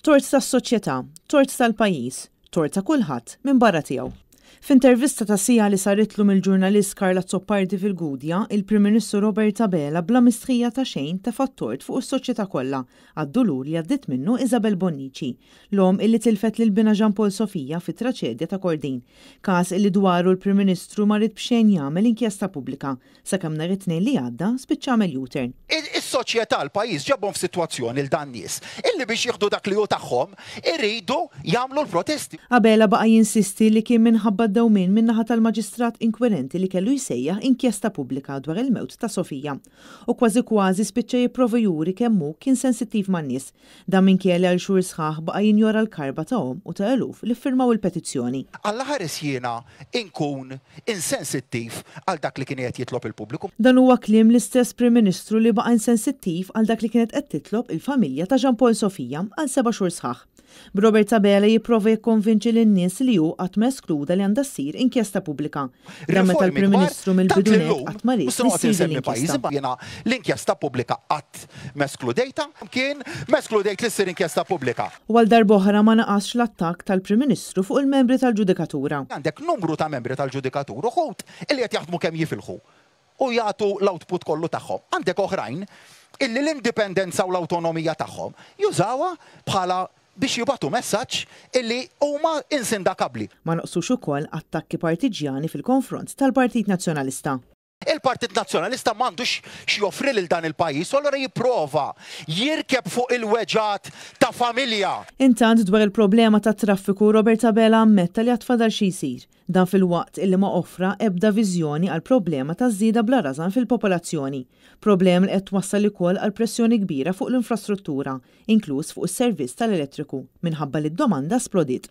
Tort tas-soċjetà, tort tal-pajjiż, tort ta' kulħadd minn barra tiegħu. F'intervista ta' sija li saritlu mill-ġurnalist Karla Zoppardi fil-Gudja, il-Prim Ministru Robert Abela bla mistħija ta' xejn tefa' tort fuq is-soċjetà kollha għad-dulur li għaddiet minnu Isabel Bonnici, l-om illi tilfet lil bina Jean Paul Sofia fit-traċedja ta' Kordin. Każ illi dwaru l-Prim Ministru ma rid b'xejn jagħmel inkjesta pubblika sakemm nhar it-tnejn li għadda spiċċa għamel U-turn. Is-soċjetà l-pajjiż ġabhom f'sitwazzjoni l dan nies illi biex jieħdu dak li hu tagħhom iridu jagħmlu l-protesti. Abela baqa' jinsisti li kien minħabba dewmien min-naħa tal-maġistrat inkwirenti li kellu jsejjaħ inkjesta pubblika dwar il-mewt ta' Sofija. U kważi spiċċa jipprova juri kemm hu kien sensittiv man-nies. Dan minkejja għal xhur sħaħ baqa' jinjora l-karba tagħhom u ta' eluf li ffirmaw il-petizzjoni. Alla ħares jiena inkun insensittiv għal dak li kien qed jitlob il-pubbliku. Dan huwa kliem l-istess Prim Ministru li baqa' insensittiv għal dak li kienet qed titlob il-familja ta' Jean Paul Sofia għal 7 xhur sħaħ. Robert Abela jipprova jikkonvinċi lin-nies li hu qatt ma eskluda li għandha ssir inkjesta pubblika. Dan meta l-Prim Ministru mill-bidunet qatt ma rid issir l-inkjesta. Jiena l-inkjesta pubblika qatt ma eskludejta, kien ma eskludejt li ssir inkjesta pubblika. U għal darb'oħra ma naqasx l-attakk tal-Prim Ministru fuq il-membri tal-ġudikatura. Għandek numru ta' membri tal-ġudikatura ħut illi qed jaħdmu kemm jifilħu u jagħtu l-output kollu tagħhom. Għandek oħrajn illi l-indipendenza u l-awtonomija tagħhom jużawha bħala biex jibgħatu messaġġ illi huma insindakabbli. Ma naqsux ukoll attakki partiġjani fil-konfront tal-Partit Nazzjonalista. Il-Partit Nazzjonalista m'għandux x'joffri lil dan il-pajjiż, allura jipprova jirkeb fuq il-weġġat ta' familja. Intant dwar il-problema tat traffiku Robert Abela ammetta li għad fadal xi jsir. Dan fil-waqt illi ma offra ebda viżjoni għal problema ta' żieda bla rażan fil-popolazzjoni. Problem li qed twassal ukoll għal pressjoni kbira fuq l-infrastruttura, inkluż fuq is-servizz tal-elettriku, minħabba li d-domanda splodiet.